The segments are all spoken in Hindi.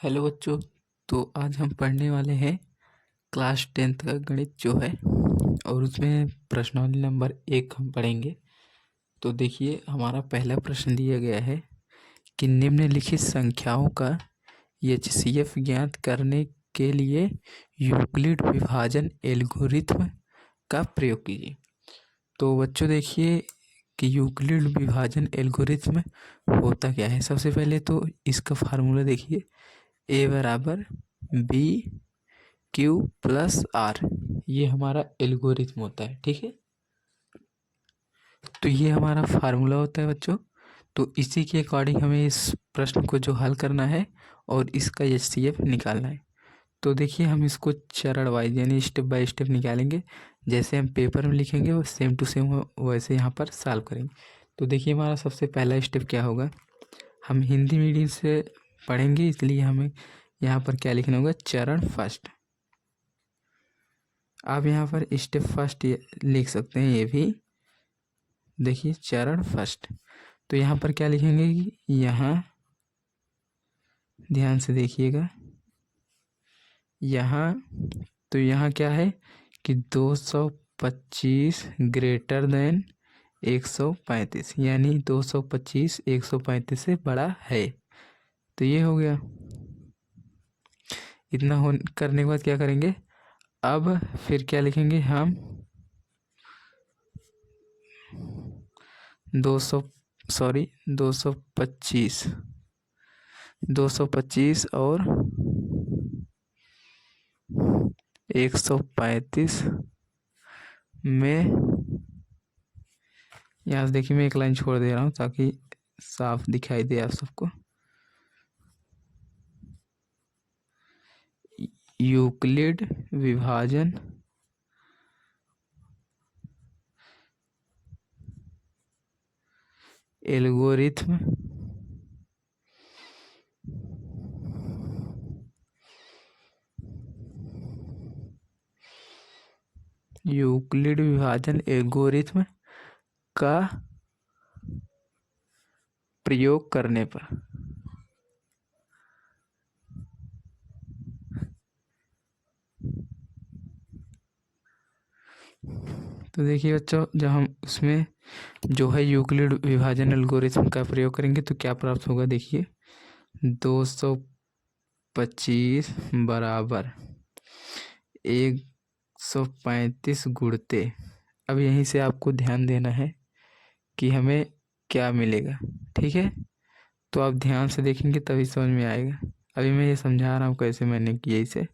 हेलो बच्चों। तो आज हम पढ़ने वाले हैं क्लास 10th का गणित जो है, और उसमें प्रश्नावली नंबर 1 हम पढ़ेंगे। तो देखिए, हमारा पहला प्रश्न दिया गया है कि निम्नलिखित संख्याओं का एचसीएफ ज्ञात करने के लिए यूक्लिड विभाजन एल्गोरिथ्म का प्रयोग कीजिए। तो बच्चों देखिए कि यूक्लिड विभाजन एल्गोरिथ्म होता क्या है। सबसे पहले तो इसका फार्मूला देखिए, ए बराबर बी क्यू प्लस आर, ये हमारा एल्गोरिथ्म होता है। ठीक है, तो ये हमारा फार्मूला होता है बच्चों। तो इसी के अकॉर्डिंग हमें इस प्रश्न को जो हल करना है और इसका एचसीएफ निकालना है। तो देखिए, हम इसको चरण वाइज यानी स्टेप बाय स्टेप निकालेंगे। जैसे हम पेपर में लिखेंगे वो सेम टू सेम वैसे यहाँ पर सॉल्व करेंगे। तो देखिए, हमारा सबसे पहला स्टेप क्या होगा। हम हिंदी मीडियम से पढ़ेंगे, इसलिए हमें यहाँ पर क्या लिखना होगा, चरण फर्स्ट। आप यहाँ पर स्टेप फर्स्ट लिख सकते हैं। ये भी देखिए, चरण फर्स्ट। तो यहाँ पर क्या लिखेंगे कि यहाँ ध्यान से देखिएगा, यहाँ तो यहाँ क्या है कि 225 ग्रेटर देन 135, यानी 225 135 से बड़ा है। तो ये हो गया। इतना हो करने के बाद क्या करेंगे, अब फिर क्या लिखेंगे हम, 225 और 135 में, यहाँ से देखिए मैं एक लाइन छोड़ दे रहा हूँ ताकि साफ दिखाई दे आप सबको। यूक्लिड विभाजन एल्गोरिथ्म यूक्लिड विभाजन एल्गोरिथ्म का प्रयोग करने पर तो देखिए बच्चों, जब हम उसमें जो है यूक्लिड विभाजन एल्गोरिथ्म का प्रयोग करेंगे तो क्या प्राप्त होगा। देखिए, 225 बराबर 135 गुणते, अब यहीं से आपको ध्यान देना है कि हमें क्या मिलेगा। ठीक है, तो आप ध्यान से देखेंगे तभी समझ में आएगा। अभी मैं ये समझा रहा हूँ कैसे मैंने किया इसे।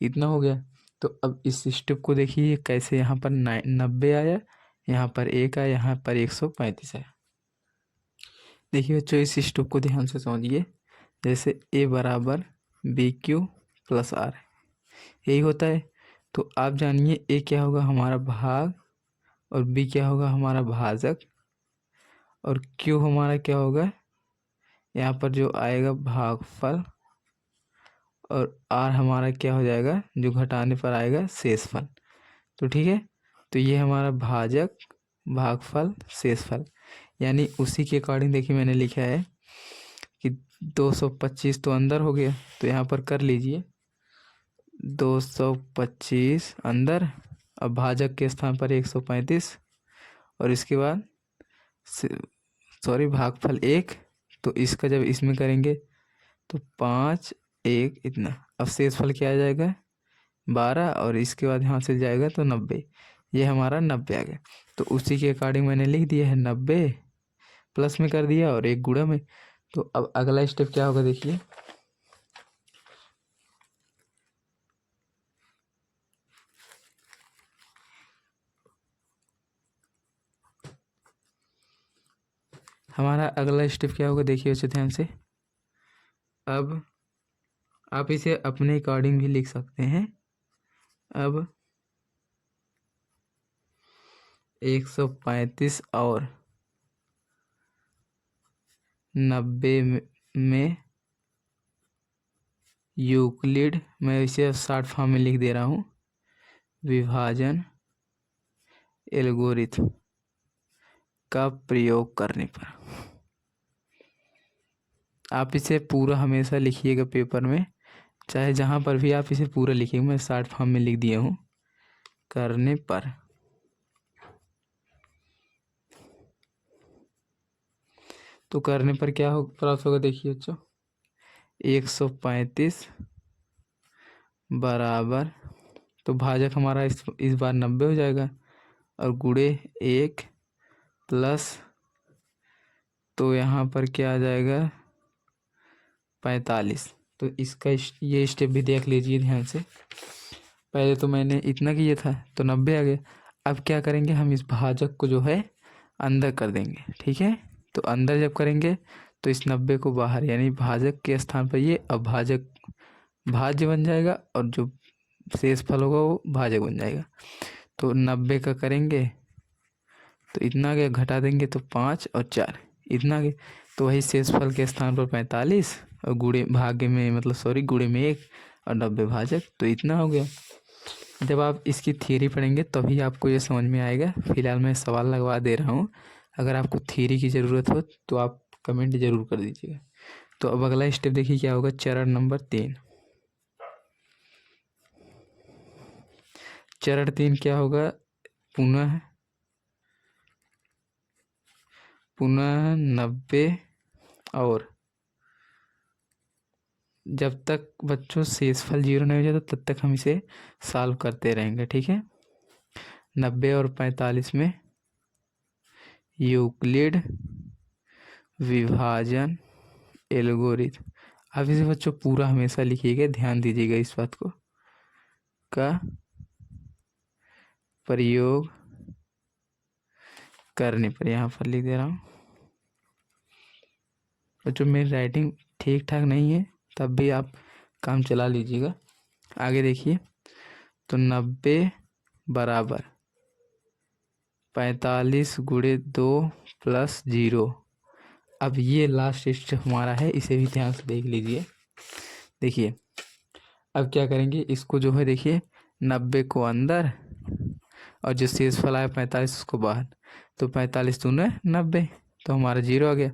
इतना हो गया। तो अब इस स्टेप को देखिए कैसे, यहाँ पर 90 आया, यहाँ पर 1 आया, यहाँ पर 135 आया। देखिए बच्चों, इस स्टेप को ध्यान से समझिए। जैसे ए बराबर बी क्यू प्लस आर, यही होता है। तो आप जानिए ए क्या होगा, हमारा भाग, और बी क्या होगा, हमारा भाजक, और क्यू हमारा क्या होगा, यहाँ पर जो आएगा भागफल, और आर हमारा क्या हो जाएगा, जो घटाने पर आएगा शेषफल। तो ठीक है, तो ये हमारा भाजक, भागफल, शेषफल, यानी उसी के अकॉर्डिंग देखिए मैंने लिखा है कि 225 तो अंदर हो गया, तो यहाँ पर कर लीजिए 225 अंदर, अब भाजक के स्थान पर 135, और इसके बाद सॉरी भागफल 1, तो इसका जब इसमें करेंगे तो 5 1 इतना, अब शेषफल क्या आ जाएगा 12, और इसके बाद यहाँ से जाएगा तो 90, ये हमारा 90 आ गया। तो उसी के अकॉर्डिंग मैंने लिख दिया है 90, प्लस में कर दिया और एक गुणा में। तो अब अगला स्टेप क्या होगा, देखिए हमारा अगला स्टेप क्या होगा, देखिए उसे ध्यान से। अब आप इसे अपने अकॉर्डिंग भी लिख सकते हैं। अब 135 और 90 में यूक्लिड, मैं इसे शॉर्ट फॉर्म में लिख दे रहा हूँ, विभाजन एल्गोरिथ्म का प्रयोग करने पर आप इसे पूरा हमेशा लिखिएगा पेपर में, चाहे जहाँ पर भी आप इसे पूरा लिखिएगा। मैं शॉर्ट फॉर्म में लिख दिया हूँ। करने पर तो करने पर क्या हो प्राप्त होगा, देखिए बच्चों 135 बराबर, तो भाजक हमारा इस बार 90 हो जाएगा, और गुणे 1 प्लस, तो यहाँ पर क्या आ जाएगा 45। तो इसका ये स्टेप भी देख लीजिए ध्यान से। पहले तो मैंने इतना किया था तो 90 आ गया। अब क्या करेंगे, हम इस भाजक को जो है अंदर कर देंगे, ठीक है। तो अंदर जब करेंगे तो इस 90 को बाहर, यानी भाजक के स्थान पर ये अभाजक भाज्य बन जाएगा, और जो शेष फल होगा वो भाजक बन जाएगा। तो 90 का करेंगे तो इतना गया, घटा देंगे तो 5 और 4 इतना गया, तो वही शेष फल के स्थान पर 45, और गुणे भाग्य में गुणे में 1, और 90 भाजक, तो इतना हो गया। जब आप इसकी थ्योरी पढ़ेंगे तभी आपको ये समझ में आएगा। फिलहाल मैं सवाल लगवा दे रहा हूँ, अगर आपको थ्योरी की ज़रूरत हो तो आप कमेंट जरूर कर दीजिएगा। तो अब अगला स्टेप देखिए क्या होगा, चरण नंबर 3। चरण 3 क्या होगा, पुनः 90, और जब तक बच्चों शेषफल 0 नहीं हो जाता तब तक हम इसे सॉल्व करते रहेंगे, ठीक है। 90 और 45 में यूक्लिड विभाजन एल्गोरिथम, आप इसे बच्चों पूरा हमेशा लिखिएगा, ध्यान दीजिएगा इस बात को, का प्रयोग करने पर, यहाँ पर लिख दे रहा हूँ बच्चों। मेरी राइटिंग ठीक ठाक नहीं है, तब भी आप काम चला लीजिएगा। आगे देखिए, तो 90 बराबर 45 गुणे 2 प्लस 0। अब ये लास्ट स्टेप हमारा है, इसे भी ध्यान से देख लीजिए। देखिए अब क्या करेंगे, इसको जो है देखिए 90 को अंदर, और जो शेष फल आया 45 उसको बाहर, तो 45 दूने 90, तो हमारा 0 आ गया।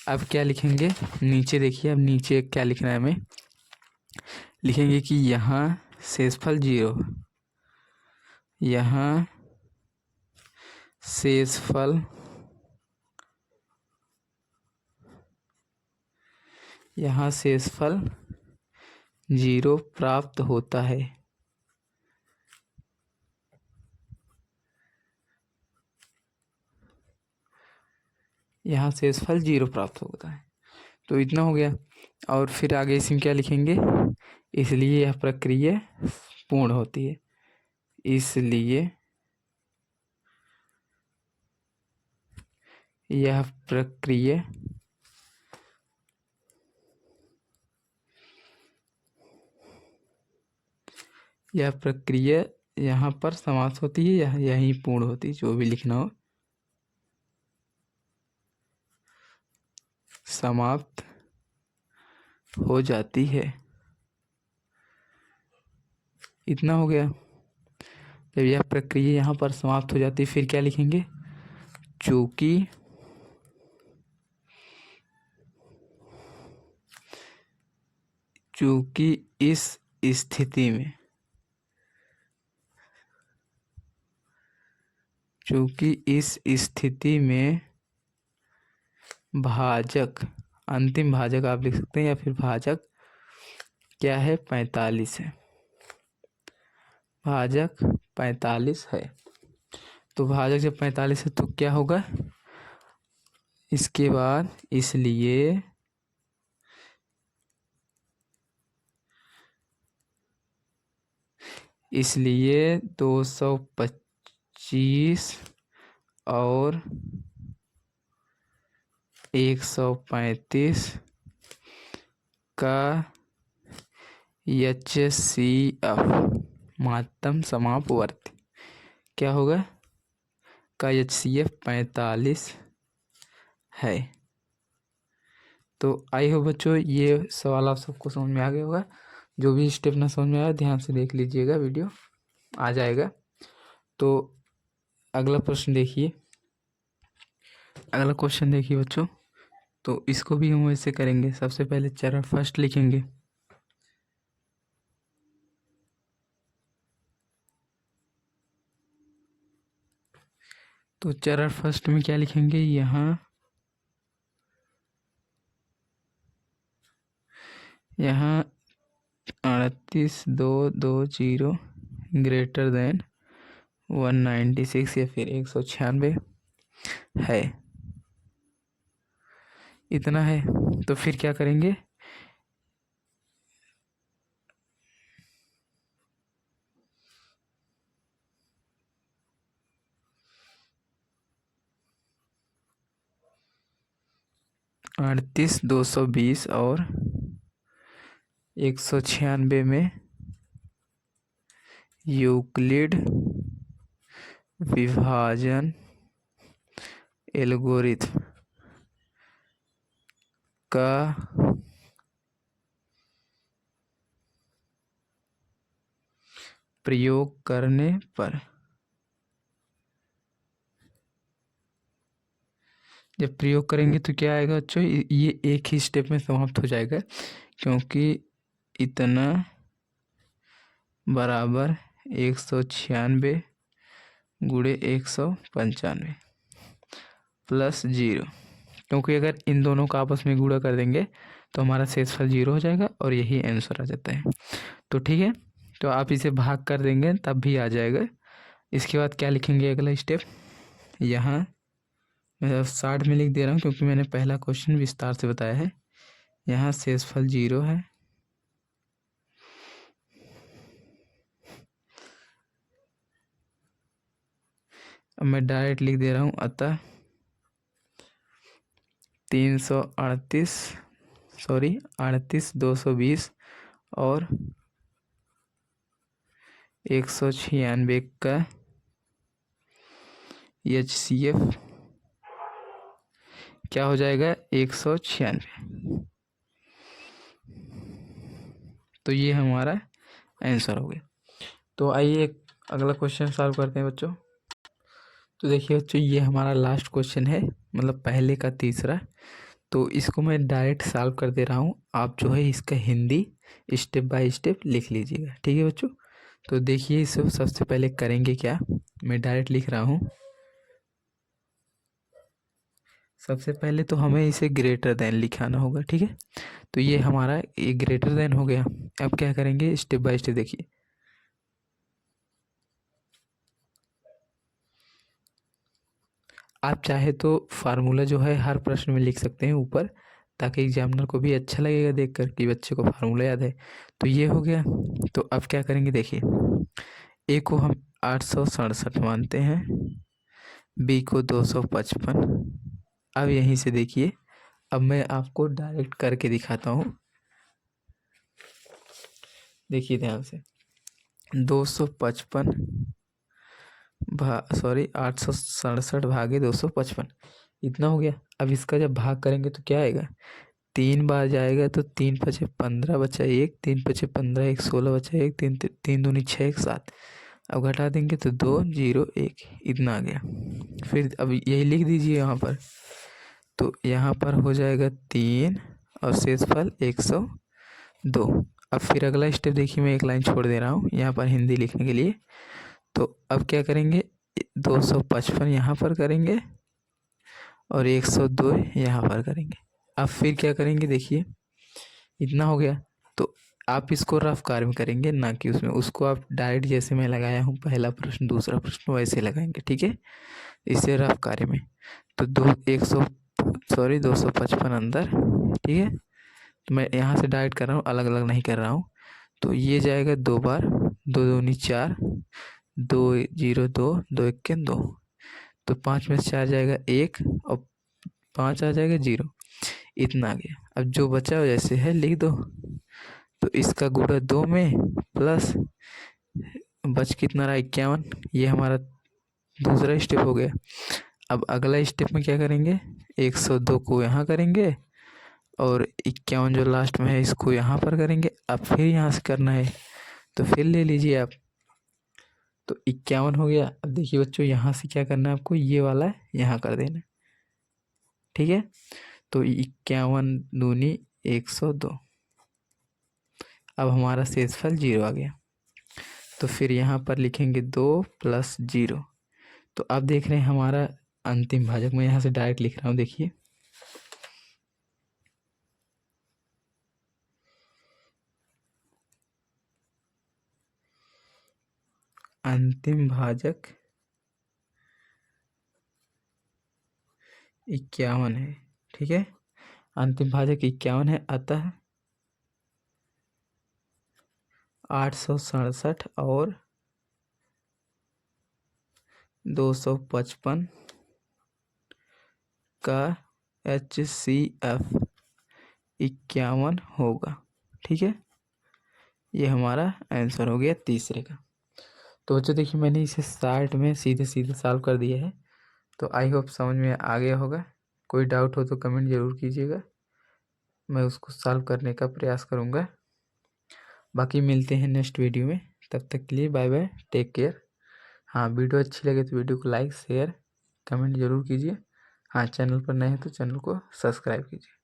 अब क्या लिखेंगे नीचे, देखिए अब नीचे क्या लिखना है हमें, लिखेंगे कि यहाँ शेषफल 0, यहाँ शेषफल, यहाँ शेषफल 0 प्राप्त होता है। यहाँ शेषफल 0 प्राप्त होता है, तो इतना हो गया। और फिर आगे इसमें क्या लिखेंगे, इसलिए यह प्रक्रिया पूर्ण होती है, इसलिए यह प्रक्रिया यहाँ पर समाप्त होती है, यहीं पूर्ण होती है, जो भी लिखना हो समाप्त हो जाती है। इतना हो गया। जब यह प्रक्रिया यहाँ पर समाप्त हो जाती है, फिर क्या लिखेंगे, चूंकि इस स्थिति में, भाजक, अंतिम भाजक आप लिख सकते हैं, या फिर भाजक क्या है 45 है, भाजक 45 है। तो भाजक जब 45 है तो क्या होगा, इसके बाद इसलिए 225 और 135 का HCF महत्तम समापवर्ती क्या होगा, का HCF 45 है। तो आई हो बच्चों, ये सवाल आप सबको समझ में आ गया होगा। जो भी स्टेप ना समझ में आया ध्यान से देख लीजिएगा, वीडियो आ जाएगा। तो अगला प्रश्न देखिए, बच्चों, तो इसको भी हम वैसे करेंगे। सबसे पहले चरण फर्स्ट लिखेंगे। तो चरण फर्स्ट में क्या लिखेंगे, यहाँ 38,220 ग्रेटर देन 196 या फिर 196 है, इतना है। तो फिर क्या करेंगे, अड़तीस 220 और 196 में यूक्लिड विभाजन एल्गोरिथम का प्रयोग करने पर, जब प्रयोग करेंगे तो क्या आएगा बच्चों, ये एक ही स्टेप में समाप्त हो जाएगा, क्योंकि इतना बराबर 196 गुणे 195 प्लस 0, क्योंकि अगर इन दोनों का आपस में गुणा कर देंगे तो हमारा शेषफल 0 हो जाएगा और यही आंसर आ जाता है। तो ठीक है, तो आप इसे भाग कर देंगे तब भी आ जाएगा। इसके बाद क्या लिखेंगे, अगला स्टेप, यहाँ मैं 60 में लिख दे रहा हूँ क्योंकि मैंने पहला क्वेश्चन विस्तार से बताया है। यहाँ शेषफल 0 है, अब मैं डायरेक्ट लिख दे रहा हूँ, अतः 38,220 और 196 का HCF क्या हो जाएगा, 196। तो ये हमारा आंसर हो गया। तो आइए अगला क्वेश्चन सॉल्व करते हैं बच्चों। तो देखिए बच्चों, ये हमारा लास्ट क्वेश्चन है, मतलब पहले का तीसरा। तो इसको मैं डायरेक्ट सॉल्व कर दे रहा हूँ, आप जो है इसका हिंदी स्टेप बाय स्टेप लिख लीजिएगा, ठीक है बच्चों। तो देखिए इसे सबसे पहले करेंगे क्या, मैं डायरेक्ट लिख रहा हूँ। सबसे पहले तो हमें इसे ग्रेटर देन लिखाना होगा, ठीक है। तो ये हमारा ये ग्रेटर देन हो गया। अब क्या करेंगे, स्टेप बाय स्टेप देखिए। आप चाहे तो फार्मूला जो है हर प्रश्न में लिख सकते हैं ऊपर, ताकि एग्जामिनर को भी अच्छा लगेगा देख कर कि बच्चे को फार्मूला याद है। तो ये हो गया। तो अब क्या करेंगे, देखिए ए को हम 867 मानते हैं, बी को 255। अब यहीं से देखिए, अब मैं आपको डायरेक्ट करके दिखाता हूँ, देखिए ध्यान से। 255 867 भागे 255 इतना हो गया। अब इसका जब भाग करेंगे तो क्या आएगा, 3 बार जाएगा तो 3 पचे 15 बचा 1, 3 पचे 15 1 16 बचा 1, 3 दूनी 6 1 7। अब घटा देंगे तो 2 0 1 इतना आ गया। फिर अब यही लिख दीजिए यहाँ पर, तो यहाँ पर हो जाएगा 3 और शेषफल 102। अब फिर अगला स्टेप देखिए, मैं एक लाइन छोड़ दे रहा हूँ यहाँ पर हिंदी लिखने के लिए। तो अब क्या करेंगे, 255 यहाँ पर करेंगे और 102 यहाँ पर करेंगे। अब फिर क्या करेंगे, देखिए इतना हो गया। तो आप इसको रफ कार्य में करेंगे, ना कि उसमें, उसको आप डायरेक्ट जैसे मैं लगाया हूँ पहला प्रश्न दूसरा प्रश्न वैसे लगाएंगे, ठीक है। इसे रफ कार्य में तो 255 अंदर, ठीक है। तो मैं यहाँ से डायरेक्ट कर रहा हूँ, अलग अलग नहीं कर रहा हूँ। तो ये जाएगा 2 बार, 2 दूनी 4, 2 0 2 2 1 के 2। तो 5 में से 4 जाएगा 1 और 5 आ जाएगा 0, इतना आ गया। अब जो बचा जैसे है लिख दो। तो इसका गुणा 2 में प्लस बच कितना रहा 51, ये हमारा दूसरा स्टेप हो गया। अब अगला स्टेप में क्या करेंगे, 102 को यहाँ करेंगे और 51 जो लास्ट में है इसको यहाँ पर करेंगे। अब फिर यहाँ से करना है, तो फिर ले लीजिए आप। तो 51 हो गया। अब देखिए बच्चों, यहाँ से क्या करना है आपको, ये वाला यहाँ कर देना, ठीक है। तो 51 दूनी 102। अब हमारा शेषफल 0 आ गया। तो फिर यहाँ पर लिखेंगे 2 + 0। तो अब देख रहे हैं हमारा अंतिम भाजक। मैं यहाँ से डायरेक्ट लिख रहा हूँ, देखिए अंतिम भाजक 51 है। ठीक है, अंतिम भाजक 51 है, अतः 867 और 255 का HCF 51 होगा। ठीक है, ये हमारा आंसर हो गया तीसरे का। तो बच्चों देखिए, मैंने इसे 60 में सीधे सीधे सॉल्व कर दिया है। तो आई होप समझ में आ गया होगा। कोई डाउट हो तो कमेंट ज़रूर कीजिएगा, मैं उसको सॉल्व करने का प्रयास करूँगा। बाकी मिलते हैं नेक्स्ट वीडियो में, तब तक के लिए बाय बाय, टेक केयर। हाँ, वीडियो अच्छी लगे तो वीडियो को लाइक शेयर कमेंट ज़रूर कीजिए। हाँ, चैनल पर नए हैं तो चैनल को सब्सक्राइब कीजिए।